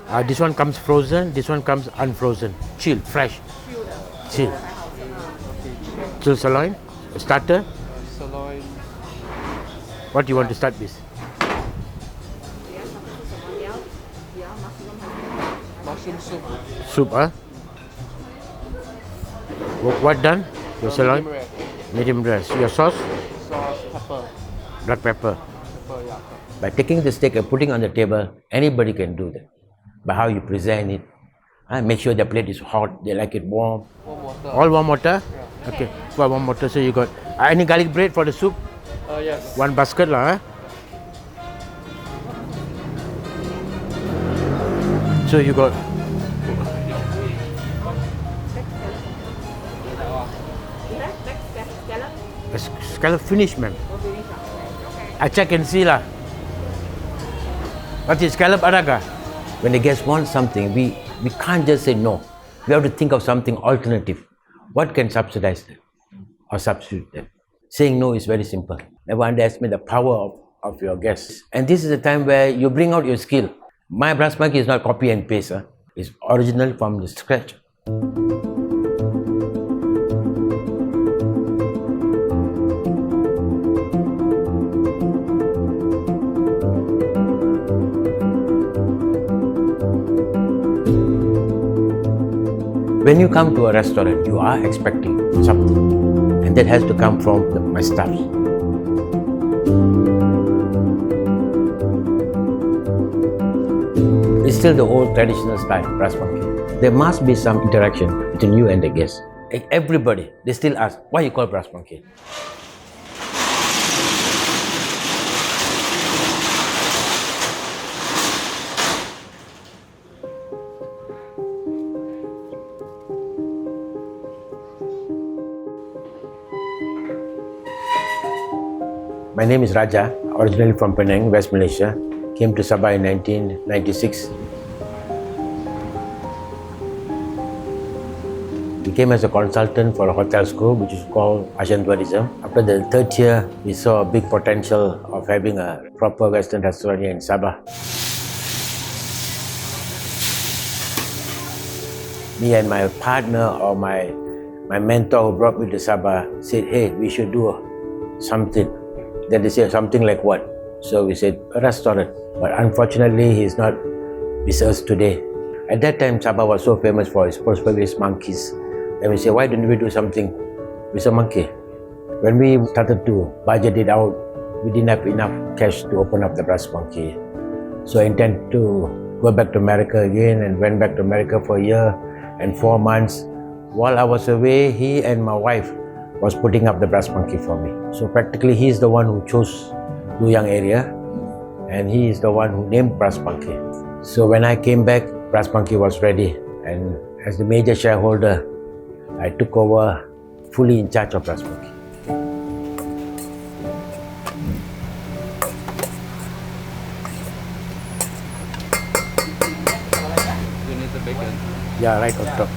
This one comes frozen, this one comes unfrozen. Chill, fresh. Chill. Chill sirloin. Starter. Sirloin. What do you want to start with? Mushroom soup. Soup, huh? What done? Your sirloin? Medium rare. Medium rare. Your sauce? Sauce, pepper. Black pepper. Pepper, yeah. By taking the steak and putting on the table, anybody can do that. By how you present it. Make sure the plate is hot, they like it warm. Warm water. All warm water? Yeah. Okay, for warm water. So you got any garlic bread for the soup? Yes. One basket lah. So you got scallop finish, ma'am. I check and see lah. What is scallop araga? When the guests want something, we can't just say no. We have to think of something alternative. What can subsidize them or substitute them? Saying no is very simple. Never underestimate the power of your guests. And this is a time where you bring out your skill. My brass monkey is not copy and paste. It's original from the scratch. When you come to a restaurant, you are expecting something, and that has to come from my staff. It's still the old traditional style, brass monkey. There must be some interaction between you and the guests. Everybody, they still ask, why you call brass monkey? My name is Raja, originally from Penang, West Malaysia. Came to Sabah in 1996. Became as a consultant for a hotel school, which is called Asian Tourism. After the third year, we saw a big potential of having a proper Western restaurant here in Sabah. Me and my partner or my mentor who brought me to Sabah said, hey, we should do something. Then they said, something like what? So we said, a restaurant. But unfortunately, he's not with us today. At that time, Sabah was so famous for its prosperous monkeys. Then we said, why don't we do something with a monkey? When we started to budget it out, we didn't have enough cash to open up the brass monkey. So I intend to go back to America again and went back to America for a year and 4 months. While I was away, he and my wife was putting up the brass monkey for me. So practically he's the one who chose Luyang area and he is the one who named brass monkey. So when I came back, brass monkey was ready, and as the major shareholder, I took over fully in charge of brass monkey. You need the bacon. Yeah, right on top.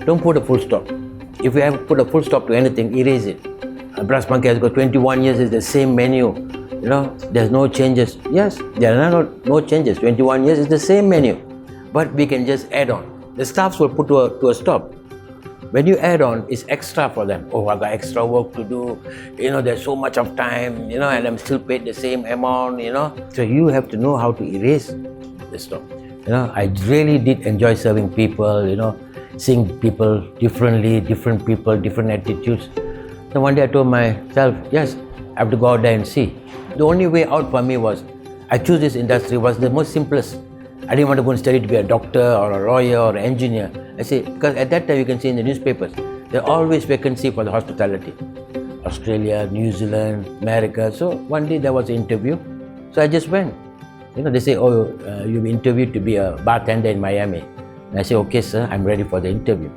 Don't put a full stop. If you have put a full stop to anything, erase it. A brass monkey has got 21 years, it's the same menu. You know, there's no changes. Yes, there are no changes. 21 years is the same menu. But we can just add on. The staffs will put to a stop. When you add on, it's extra for them. Oh, I got extra work to do. You know, there's so much of time, you know, and I'm still paid the same amount, you know. So you have to know how to erase the stop. You know, I really did enjoy serving people, you know, seeing people differently, different people, different attitudes. So one day I told myself, yes, I have to go out there and see. The only way out for me was, I choose this industry was the most simplest. I didn't want to go and study to be a doctor or a lawyer or an engineer. I say, because at that time you can see in the newspapers, there are always vacancy for the hospitality. Australia, New Zealand, America. So one day there was an interview. So I just went. You know, they say, oh, you'll be interviewed to be a bartender in Miami. And I say, okay, sir, I'm ready for the interview.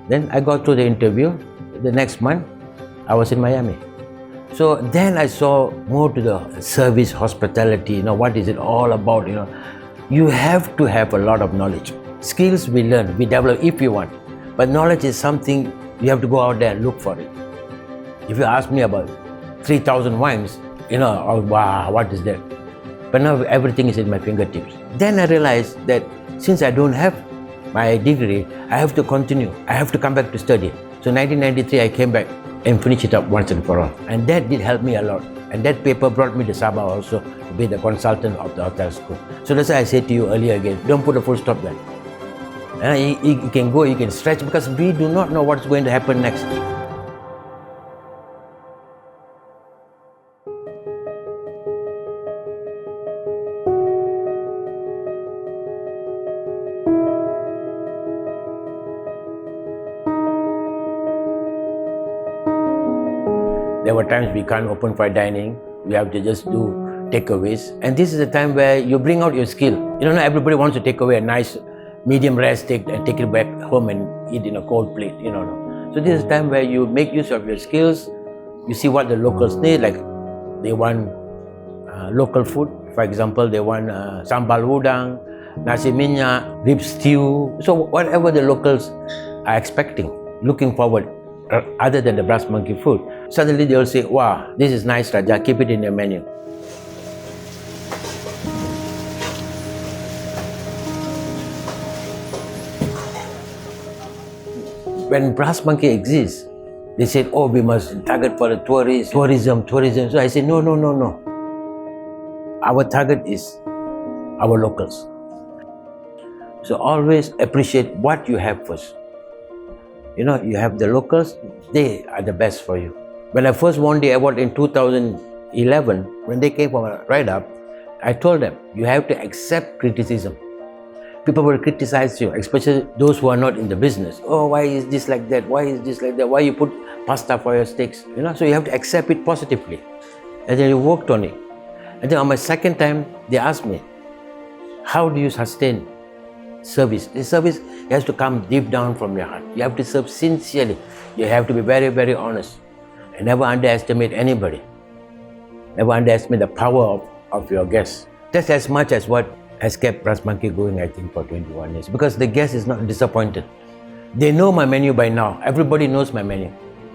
Then I got through the interview. The next month, I was in Miami. So then I saw more to the service, hospitality, you know, what is it all about, you know. You have to have a lot of knowledge. Skills we learn, we develop if you want. But knowledge is something you have to go out there and look for it. If you ask me about 3,000 wines, you know, oh, wow, what is that? But now everything is in my fingertips. Then I realized that since I don't have my degree, I have to continue. I have to come back to study. So 1993, I came back and finished it up once and for all. And that did help me a lot. And that paper brought me to Sabah also to be the consultant of the hotel school. So that's why I said to you earlier again, don't put a full stop there. And you can go, you can stretch, because we do not know what's going to happen next. There were times we can't open for dining. We have to just do takeaways. And this is a time where you bring out your skill. You know, not everybody wants to take away a nice medium rare steak and take it back home and eat in a cold plate, you know. So this is a time where you make use of your skills. You see what the locals need, like they want local food. For example, they want sambal udang, nasi minyak, rib stew. So whatever the locals are expecting, looking forward, other than the brass monkey food, suddenly they will say, wow, this is nice, Raja, keep it in your menu. When brass monkey exists, they said, oh, we must target for the tourism. So I said, no. Our target is our locals. So always appreciate what you have first. You know, you have the locals, they are the best for you. When I first won the award in 2011, when they came for a write-up, I told them, you have to accept criticism. People will criticize you, especially those who are not in the business. Oh, why is this like that? Why is this like that? Why you put pasta for your steaks? You know, so you have to accept it positively. And then you worked on it. And then on my second time, they asked me, how do you sustain service? The service has to come deep down from your heart. You have to serve sincerely. You have to be very, very honest. And never underestimate anybody. Never underestimate the power of your guests. That's as much as what has kept Brass Monkey going, I think, for 21 years. Because the guest is not disappointed. They know my menu by now. Everybody knows my menu.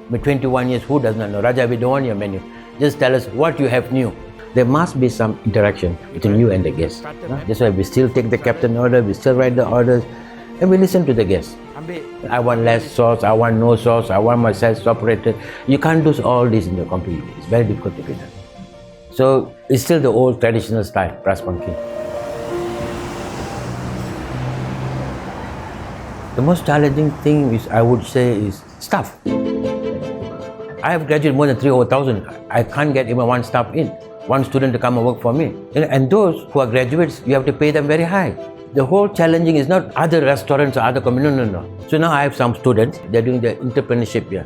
With 21 years, who does not know? Raja, we don't want your menu. Just tell us what you have new. There must be some interaction between you and the guest. That's why we still take the captain order, we still write the orders, and we listen to the guest. I want less sauce, I want no sauce, I want my size separated. You can't do all this in the computer. It's very difficult to be done. So it's still the old traditional style, Brass Monkey. The most challenging thing is, I would say, is staff. I have graduated more than 3,000. I can't get even one staff in. One student to come and work for me. And those who are graduates, you have to pay them very high. The whole challenging is not other restaurants or other community, no. So now I have some students, they're doing the entrepreneurship here.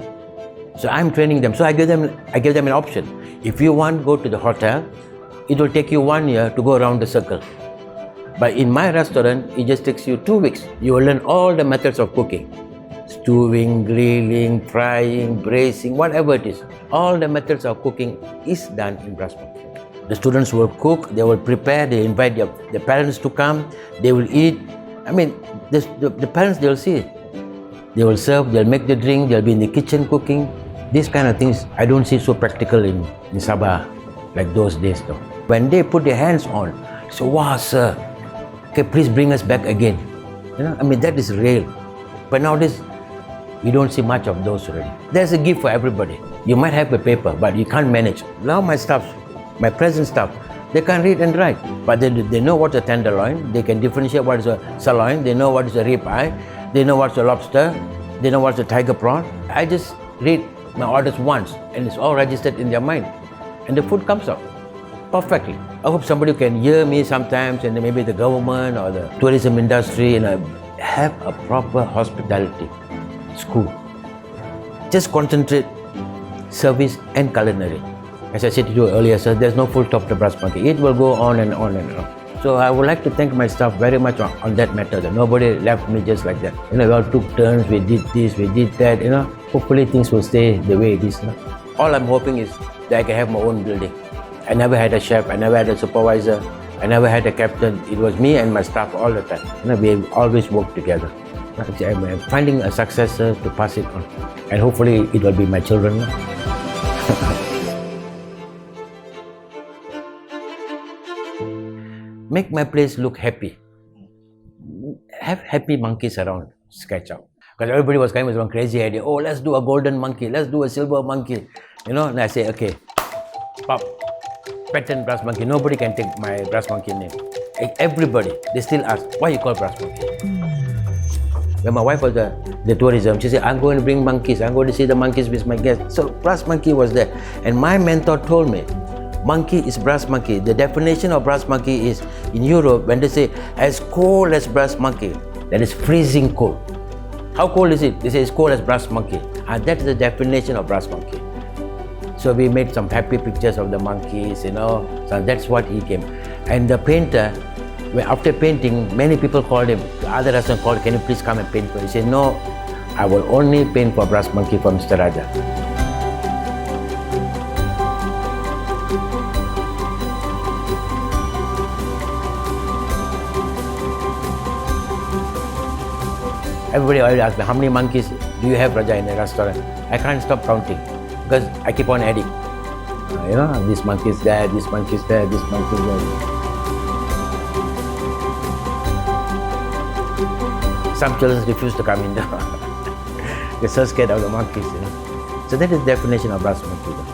So I'm training them. So I give them an option. If you want to go to the hotel, it will take you 1 year to go around the circle. But in my restaurant, it just takes you 2 weeks. You will learn all the methods of cooking. Stewing, grilling, frying, braising, whatever it is. All the methods of cooking is done in Brass Monkey. The students will cook, they will prepare, they invite the parents to come, they will eat. I mean, the parents, they will see it. They will serve, they'll make the drink, they'll be in the kitchen cooking. These kind of things, I don't see so practical in Sabah like those days though. When they put their hands on, so wow sir, okay, please bring us back again. You know, I mean, that is real. But nowadays, we don't see much of those already. There's a gift for everybody. You might have a paper, but you can't manage. Now my staff, my present staff, they can read and write, but they know what's a tenderloin, they can differentiate what is a sirloin, they know what is a rib eye, they know what's a lobster, they know what's a tiger prawn. I just read my orders once and it's all registered in their mind. And the food comes out perfectly. I hope somebody can hear me sometimes, and maybe the government or the tourism industry, have a proper hospitality school. Just concentrate service and culinary. As I said to you earlier, sir, there's no full stop to Brass Monkey. It will go on and on and on. So I would like to thank my staff very much on that matter. That nobody left me just like that. We all took turns, we did this, we did that, Hopefully things will stay the way it is. All I'm hoping is that I can have my own building. I never had a chef, I never had a supervisor, I never had a captain. It was me and my staff all the time. We always worked together. I'm finding a successor to pass it on. And hopefully it will be my children. make my place look happy. Have happy monkeys around, sketch out. Because everybody was coming with one crazy idea. Oh, let's do a golden monkey. Let's do a silver monkey. You know, and I say, okay, pop, patent brass monkey. Nobody can take my brass monkey name. Everybody, they still ask, why you call brass monkey? When my wife was the tourism, she said, I'm going to bring monkeys. I'm going to see the monkeys with my guests. So brass monkey was there. And my mentor told me, monkey is brass monkey. The definition of brass monkey is, in Europe, when they say, as cold as brass monkey, that is freezing cold. How cold is it? They say it's cold as brass monkey. And that is the definition of brass monkey. So we made some happy pictures of the monkeys, you know. So that's what he came. And the painter, after painting, many people called him. The other restaurant called, can you please come and paint for me? He said, no, I will only paint for brass monkey for Mr. Raja. Everybody always asks me, how many monkeys do you have, Raja, in a restaurant? I can't stop counting because I keep on adding. You know, this monkey is there, this monkey is there, this monkey is there. Some children refuse to come in. They're so scared of the monkeys, you know. So that is the definition of brass monkey.